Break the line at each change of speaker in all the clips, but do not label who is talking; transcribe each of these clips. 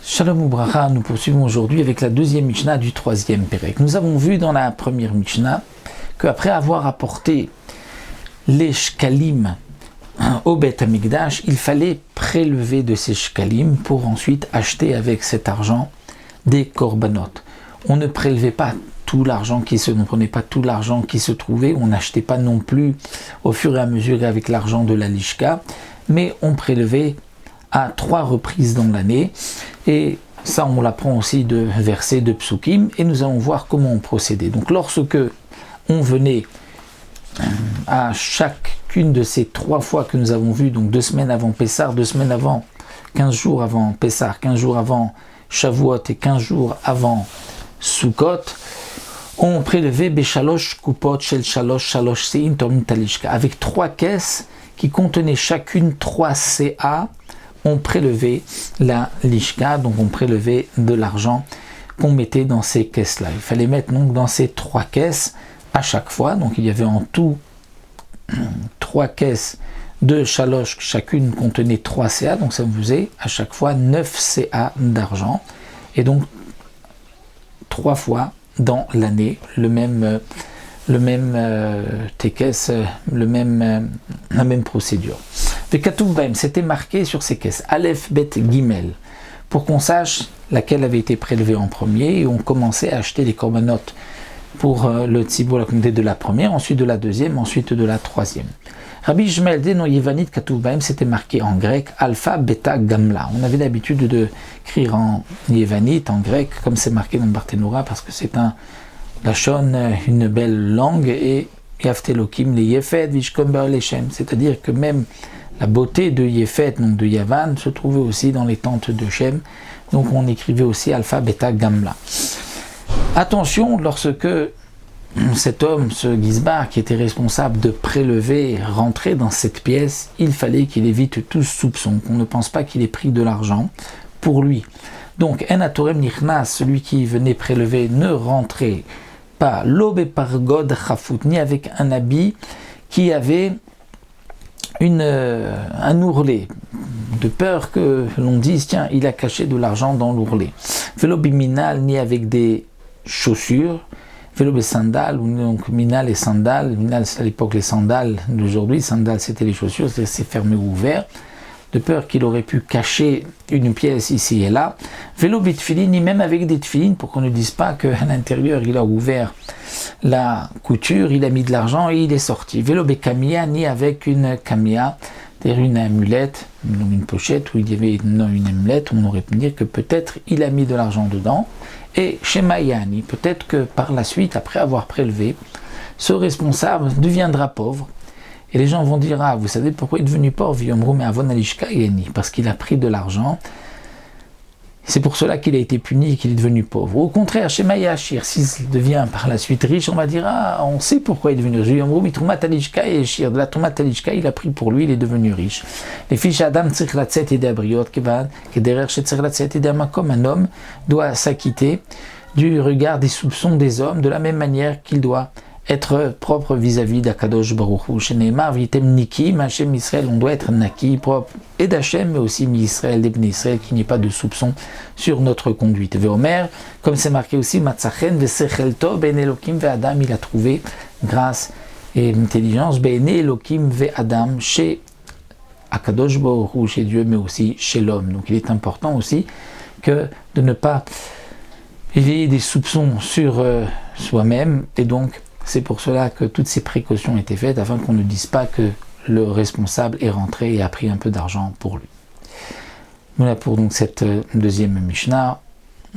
Shalom Ubracha, nous poursuivons aujourd'hui avec la deuxième Mishnah du troisième Pérec. Nous avons vu dans la première Mishnah qu'après avoir apporté les shkalim au Beth Amikdash, il fallait prélever de ces shkalim pour ensuite acheter avec cet argent des korbanot. On ne prélevait pas tout l'argent on ne prenait pas tout l'argent qui se trouvait, on n'achetait pas non plus au fur et à mesure avec l'argent de la lishka, mais on prélevait à 3 reprises dans l'année, et ça on l'apprend aussi de versets de Psukim, et nous allons voir comment on procédait. Donc lorsque on venait à chacune de ces 3 fois que nous avons vues, donc 2 semaines avant Pessah, 2 semaines avant, 15 jours avant Pessah, 15 jours avant Shavuot et 15 jours avant Sukkot, on prélevait Beshalosh Kupot Shel Shalosh Shalosh Sein Tormin Talishka, avec 3 caisses qui contenaient chacune 3 CA. On prélevait la lishka, donc on prélevait de l'argent qu'on mettait dans ces caisses-là. Il fallait mettre donc dans ces 3 caisses à chaque fois, donc il y avait en tout 3 caisses de chaloche, chacune contenait 3 CA, donc ça vous faisait à chaque fois 9 CA d'argent, et donc 3 fois dans l'année, la même procédure. C'était marqué sur ces caisses, Aleph, Bet, Gimel, pour qu'on sache laquelle avait été prélevée en premier, et on commençait à acheter les korbanot pour le tzibur, la communauté de la première, ensuite de la deuxième, ensuite de la troisième. Rabbi Shmuel Deno Yevanit Katuv Bahem, c'était marqué en grec, Alpha, Beta, Gamla. On avait l'habitude d'écrire en Yevanit, en grec, comme c'est marqué dans le Barthénoura, parce que c'est un lachon, une belle langue, et Yaftelokim, les Yefet, Vishkomber, Leshem, c'est-à-dire que même la beauté de Yefet, donc de Yavan, se trouvait aussi dans les tentes de Shem, donc on écrivait aussi Alpha, Beta, Gamla. Attention, lorsque cet homme, ce Gizbar, qui était responsable de prélever, rentrer dans cette pièce, il fallait qu'il évite tout soupçon, qu'on ne pense pas qu'il ait pris de l'argent pour lui. Donc, En Atorem Nichnas, celui qui venait prélever, ne rentrait pas l'obé par God Chafout, ni avec un habit qui avait un ourlet, de peur que l'on dise, tiens, il a caché de l'argent dans l'ourlet. Vélo biminal, ni avec des chaussures, vélo sandales, ou donc minal et sandales. Minal, c'est à l'époque les sandales d'aujourd'hui, sandales c'était les chaussures, c'est fermé ou ouvert, de peur qu'il aurait pu cacher une pièce ici et là. Vélo bitfilin, ni même avec des tfilines, pour qu'on ne dise pas qu'à l'intérieur il a ouvert la couture, il a mis de l'argent et il est sorti. Vélo bekamia, ni avec une kamia, c'est-à-dire une amulette, une pochette où il y avait une amulette, on aurait pu dire que peut-être il a mis de l'argent dedans. Et chez Mayani, peut-être que par la suite, après avoir prélevé, ce responsable deviendra pauvre. Et les gens vont dire, ah, vous savez pourquoi il est devenu pauvre, parce qu'il a pris de l'argent. C'est pour cela qu'il a été puni et qu'il est devenu pauvre. Au contraire, chez Mayashir, s'il devient par la suite riche, on va dire, ah, on sait pourquoi il est devenu riche. De la Troumat Talishka, il a pris pour lui, il est devenu riche. Les fiches Adam Tzirlatset et d'Abriot, un homme doit s'acquitter du regard des soupçons des hommes, de la même manière qu'il doit être propre vis-à-vis d'Akadosh Baruch Hu. Chez Neymar, Vitem Niki, Machem Israël, on doit être Naki, propre, et d'Hachem, mais aussi Mi-Israël, d'Ibn Israël, qu'il n'y ait pas de soupçon sur notre conduite. Veomer, comme c'est marqué aussi, Matzachen, Vesechel Tov, Ben Elokim, Ve Adam, il a trouvé grâce et intelligence, Ben Elokim, Ve Adam, chez Akadosh Baruch Hu, chez Dieu, mais aussi chez l'homme. Donc il est important aussi que de ne pas éveiller des soupçons sur soi-même, et donc c'est pour cela que toutes ces précautions étaient faites, afin qu'on ne dise pas que le responsable est rentré et a pris un peu d'argent pour lui. Voilà pour donc cette deuxième Mishnah.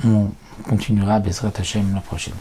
On continuera Bezrat Hashem la prochaine.